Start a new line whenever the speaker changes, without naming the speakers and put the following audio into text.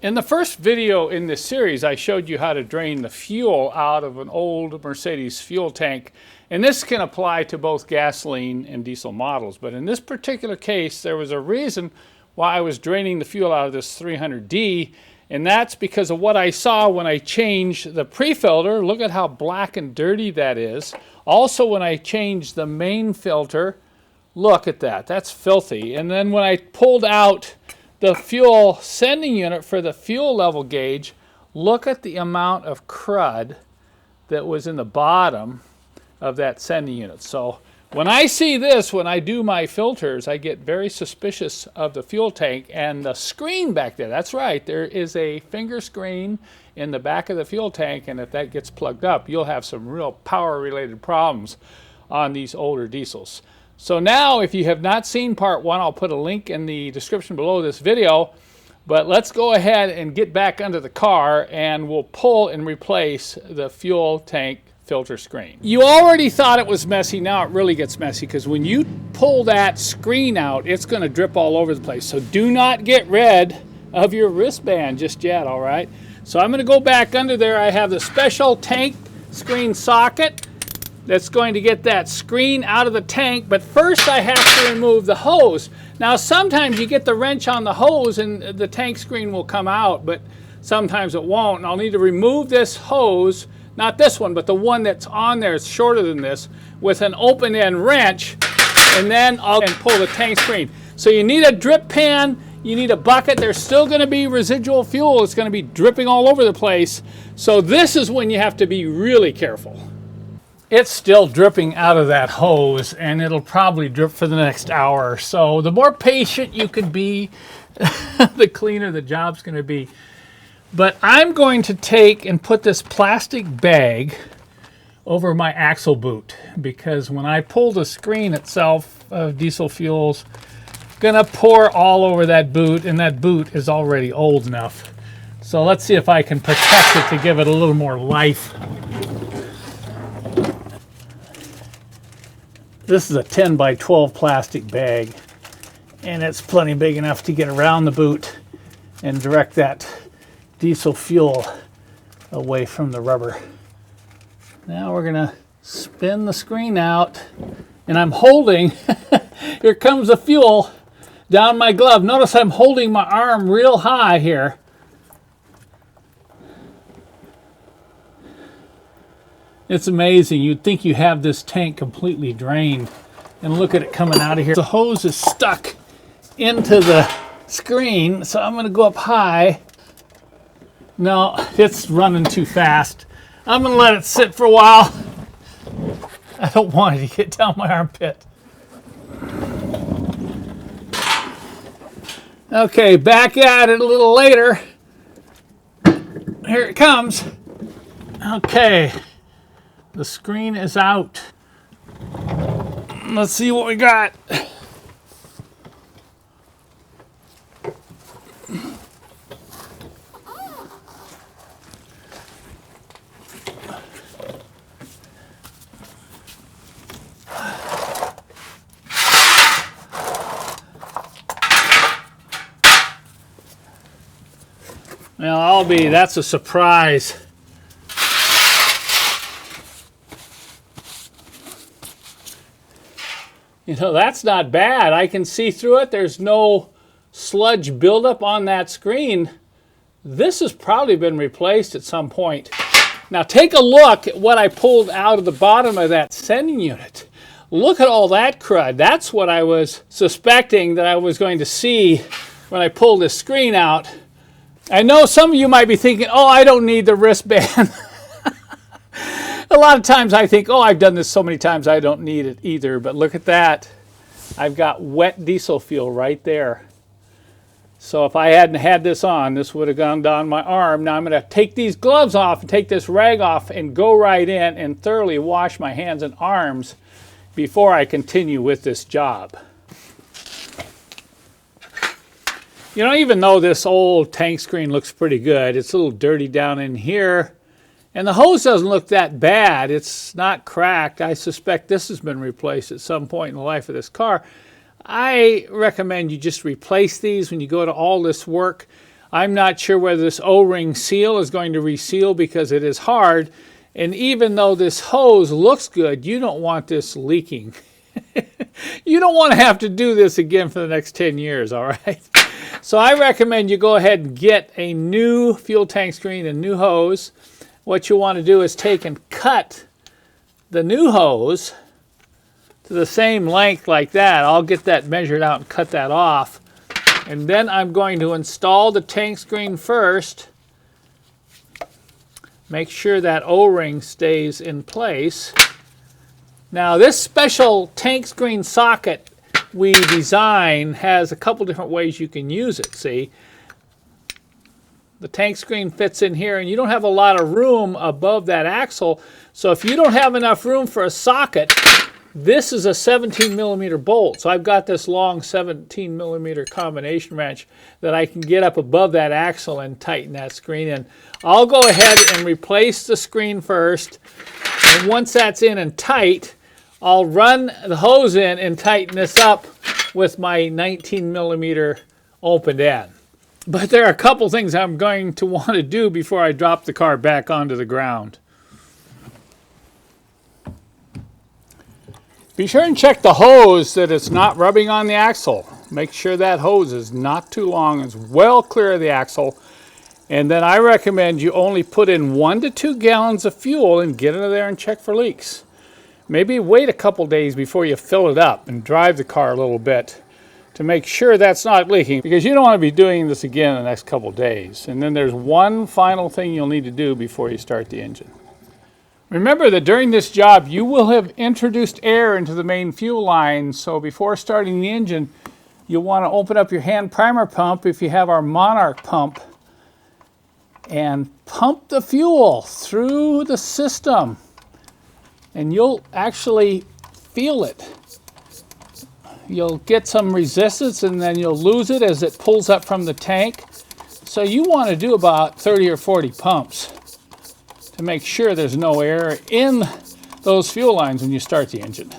In the first video in this series, I showed you how to drain the fuel out of an old Mercedes fuel tank. And this can apply to both gasoline and diesel models. But in this particular case, there was a reason why I was draining the fuel out of this 300D. And that's because of what I saw when I changed the pre-filter. Look at how black and dirty that is. Also, when I changed the main filter, look at that. That's filthy. And then when I pulled out the fuel sending unit for the fuel level gauge, look at the amount of crud that was in the bottom of that sending unit. So when I see this, when I do my filters, I get very suspicious of the fuel tank and the screen back there. That's right, there is a finger screen in the back of the fuel tank, and if that gets plugged up, you'll have some real power related problems on these older diesels. So now, if you have not seen part one, I'll put a link in the description below this video. But let's go ahead and get back under the car and we'll pull and replace the fuel tank filter screen. You already thought it was messy. Now it really gets messy because when you pull that screen out, it's going to drip all over the place. So do not get rid of your wristband just yet, all right? So I'm going to go back under there. I have the special tank screen socket that's going to get that screen out of the tank, but first I have to remove the hose. Now sometimes you get the wrench on the hose and the tank screen will come out, but sometimes it won't. And I'll need to remove this hose, not this one, but the one that's on there, it's shorter than this, with an open end wrench, and then I'll pull the tank screen. So you need a drip pan, you need a bucket. There's still going to be residual fuel. It's going to be dripping all over the place. So this is when you have to be really careful. It's still dripping out of that hose, and it'll probably drip for the next hour or so. The more patient you can be, the cleaner the job's going to be. But I'm going to take and put this plastic bag over my axle boot, because when I pull the screen itself of diesel fuels, going to pour all over that boot, and that boot is already old enough. So let's see if I can protect it to give it a little more life. This is a 10 by 12 plastic bag, and it's plenty big enough to get around the boot and direct that diesel fuel away from the rubber. Now we're gonna spin the screen out, and I'm holding, here comes the fuel down my glove. Notice I'm holding my arm real high here. It's amazing. You'd think you have this tank completely drained, and look at it coming out of here. The hose is stuck into the screen, so I'm going to go up high. No, it's running too fast. I'm going to let it sit for a while. I don't want it to get down my armpit. Okay, back at it a little later. Here it comes. Okay. The screen is out. Let's see what we got. Well, that's a surprise. You know, that's not bad. I can see through it. There's no sludge buildup on that screen. This has probably been replaced at some point. Now take a look at what I pulled out of the bottom of that sending unit. Look at all that crud. That's what I was suspecting that I was going to see when I pulled this screen out. I know some of you might be thinking, oh, I don't need the wristband. A lot of times I think, oh, I've done this so many times I don't need it either. But look at that. I've got wet diesel fuel right there. So if I hadn't had this on, this would have gone down my arm. Now I'm going to take these gloves off and take this rag off and go right in and thoroughly wash my hands and arms before I continue with this job. You know, even though this old tank screen looks pretty good, it's a little dirty down in here. And the hose doesn't look that bad. It's not cracked. I suspect this has been replaced at some point in the life of this car. I recommend you just replace these when you go to all this work. I'm not sure whether this O-ring seal is going to reseal because it is hard. And even though this hose looks good, you don't want this leaking. You don't want to have to do this again for the next 10 years, all right? So I recommend you go ahead and get a new fuel tank screen, a new hose. What you want to do is take and cut the new hose to the same length like that. I'll get that measured out and cut that off. And then I'm going to install the tank screen first. Make sure that O-ring stays in place. Now this special tank screen socket we design has a couple different ways you can use it, see? The tank screen fits in here and you don't have a lot of room above that axle. So if you don't have enough room for a socket, this is a 17mm bolt. So I've got this long 17mm combination wrench that I can get up above that axle and tighten that screen in. I'll go ahead and replace the screen first. And once that's in and tight, I'll run the hose in and tighten this up with my 19mm open end. But there are a couple things I'm going to want to do before I drop the car back onto the ground. Be sure and check the hose that it's not rubbing on the axle. Make sure that hose is not too long, it's well clear of the axle. And then I recommend you only put in 1 to 2 gallons of fuel and get into there and check for leaks. Maybe wait a couple days before you fill it up and drive the car a little bit to make sure that's not leaking, because you don't want to be doing this again in the next couple days. And then there's one final thing you'll need to do before you start the engine. Remember that during this job you will have introduced air into the main fuel line, so before starting the engine you'll want to open up your hand primer pump if you have our Monarch pump and pump the fuel through the system. And you'll actually feel it. You'll get some resistance and then you'll lose it as it pulls up from the tank. So you want to do about 30 or 40 pumps to make sure there's no air in those fuel lines when you start the engine.